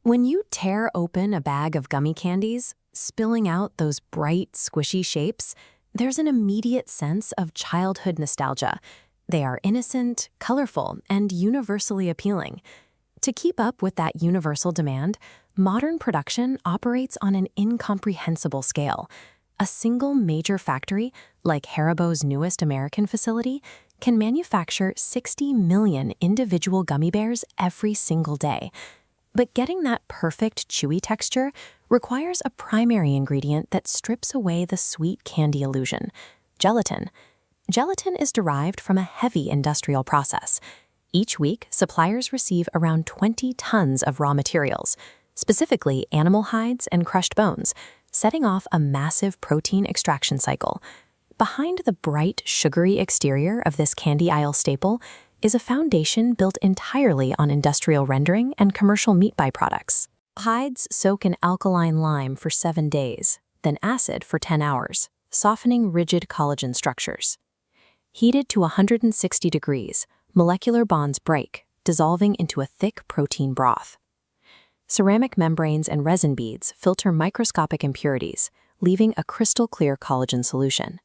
When you tear open a bag of gummy candies, spilling out those bright, squishy shapes, there's an immediate sense of childhood nostalgia. They are innocent, colorful, and universally appealing. To keep up with that universal demand, modern production operates on an incomprehensible scale. A single major factory, like Haribo's newest American facility, can manufacture 60 million individual gummy bears every single day. But getting that perfect chewy texture requires a primary ingredient that strips away the sweet candy illusion: gelatin. Gelatin is derived from a heavy industrial process. Each week, suppliers receive around 20 tons of raw materials, specifically animal hides and crushed bones, setting off a massive protein extraction cycle. Behind the bright, sugary exterior of this candy aisle staple is a foundation built entirely on industrial rendering and commercial meat byproducts. Hides soak in alkaline lime for 7 days, then acid for 10 hours, softening rigid collagen structures. Heated to 160 degrees, molecular bonds break, dissolving into a thick protein broth. Ceramic membranes and resin beads filter microscopic impurities, leaving a crystal-clear collagen solution.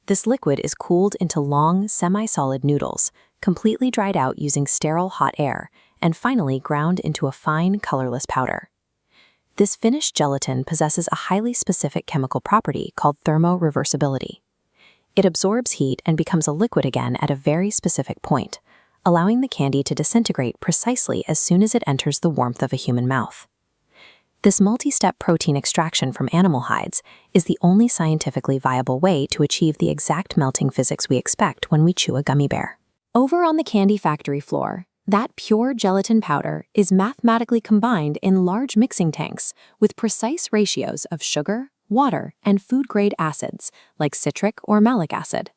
This liquid is cooled into long, semi-solid noodles, completely dried out using sterile hot air, and finally ground into a fine, colorless powder. This finished gelatin possesses a highly specific chemical property called thermoreversibility. It absorbs heat and becomes a liquid again at a very specific point, allowing the candy to disintegrate precisely as soon as it enters the warmth of a human mouth. This multi-step protein extraction from animal hides is the only scientifically viable way to achieve the exact melting physics we expect when we chew a gummy bear. Over on the candy factory floor, that pure gelatin powder is mathematically combined in large mixing tanks with precise ratios of sugar, water, and food-grade acids like citric or malic acid.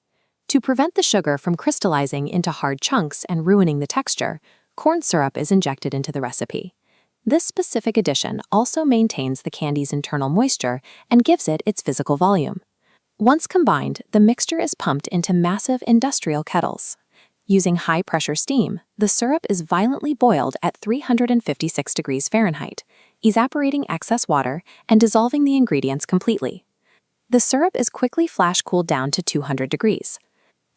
To prevent the sugar from crystallizing into hard chunks and ruining the texture, corn syrup is injected into the recipe. This specific addition also maintains the candy's internal moisture and gives it its physical volume. Once combined, the mixture is pumped into massive industrial kettles. Using high-pressure steam, the syrup is violently boiled at 356 degrees Fahrenheit, evaporating excess water and dissolving the ingredients completely. The syrup is quickly flash-cooled down to 200 degrees.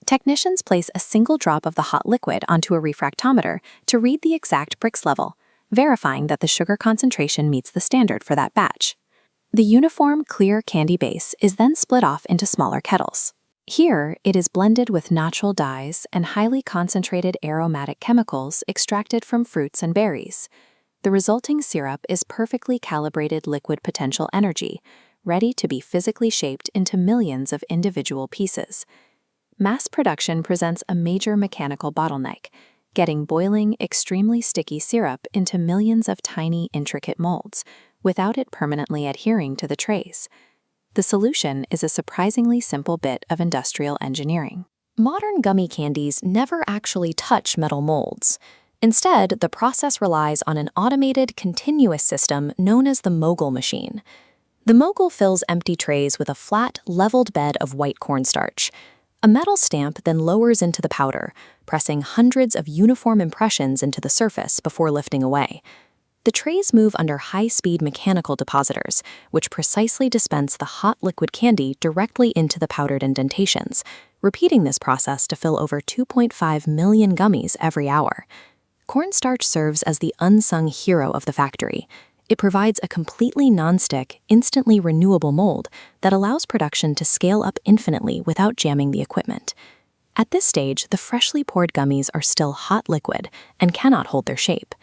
Technicians place a single drop of the hot liquid onto a refractometer to read the exact Brix level, verifying that the sugar concentration meets the standard for that batch. The uniform, clear candy base is then split off into smaller kettles. Here, it is blended with natural dyes and highly concentrated aromatic chemicals extracted from fruits and berries. The resulting syrup is perfectly calibrated liquid potential energy, ready to be physically shaped into millions of individual pieces. Mass production presents a major mechanical bottleneck, getting boiling, extremely sticky syrup into millions of tiny, intricate molds, without it permanently adhering to the trays. The solution is a surprisingly simple bit of industrial engineering. Modern gummy candies never actually touch metal molds. Instead, the process relies on an automated, continuous system known as the mogul machine. The mogul fills empty trays with a flat, leveled bed of white cornstarch. A metal stamp then lowers into the powder, pressing hundreds of uniform impressions into the surface before lifting away. The trays move under high-speed mechanical depositors, which precisely dispense the hot liquid candy directly into the powdered indentations, repeating this process to fill over 2.5 million gummies every hour. Cornstarch serves as the unsung hero of the factory. It provides a completely non-stick, instantly renewable mold that allows production to scale up infinitely without jamming the equipment. At this stage, the freshly poured gummies are still hot liquid and cannot hold their shape.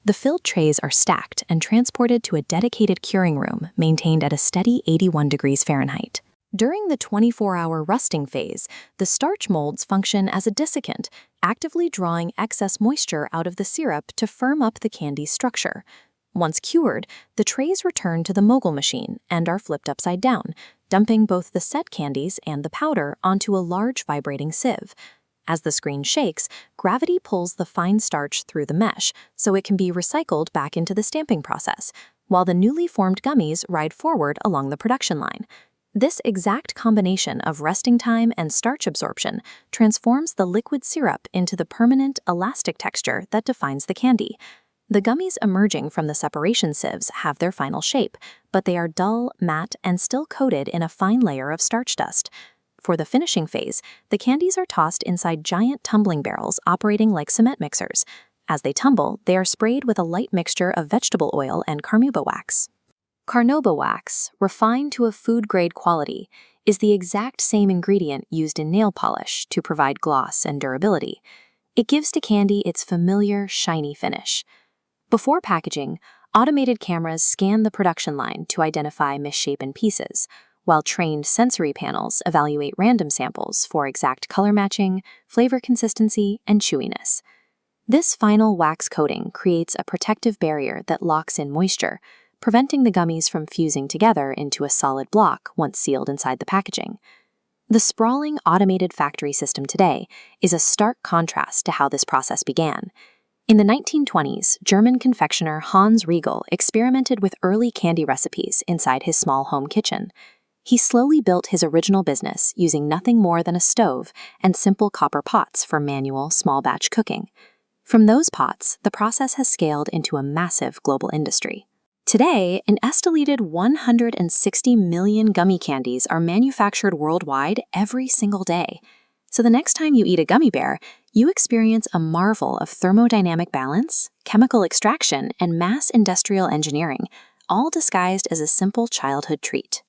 The filled trays are stacked and transported to a dedicated curing room maintained at a steady 81 degrees Fahrenheit. During the 24-hour rusting phase, the starch molds function as a desiccant, actively drawing excess moisture out of the syrup to firm up the candy's structure. Once cured, the trays return to the mogul machine and are flipped upside down, dumping both the set candies and the powder onto a large vibrating sieve. As the screen shakes, gravity pulls the fine starch through the mesh so it can be recycled back into the stamping process, while the newly formed gummies ride forward along the production line. This exact combination of resting time and starch absorption transforms the liquid syrup into the permanent, elastic texture that defines the candy. The gummies emerging from the separation sieves have their final shape, but they are dull, matte, and still coated in a fine layer of starch dust. For the finishing phase, the candies are tossed inside giant tumbling barrels operating like cement mixers. As they tumble, they are sprayed with a light mixture of vegetable oil and carnauba wax. Carnauba wax, refined to a food-grade quality, is the exact same ingredient used in nail polish to provide gloss and durability. It gives to candy its familiar, shiny finish. Before packaging, automated cameras scan the production line to identify misshapen pieces, while trained sensory panels evaluate random samples for exact color matching, flavor consistency, and chewiness. This final wax coating creates a protective barrier that locks in moisture, preventing the gummies from fusing together into a solid block once sealed inside the packaging. The sprawling automated factory system today is a stark contrast to how this process began. In the 1920s, German confectioner Hans Riegel experimented with early candy recipes inside his small home kitchen. He slowly built his original business using nothing more than a stove and simple copper pots for manual, small-batch cooking. From those pots, the process has scaled into a massive global industry. Today, an estimated 160 million gummy candies are manufactured worldwide every single day. So the next time you eat a gummy bear, you experience a marvel of thermodynamic balance, chemical extraction, and mass industrial engineering, all disguised as a simple childhood treat.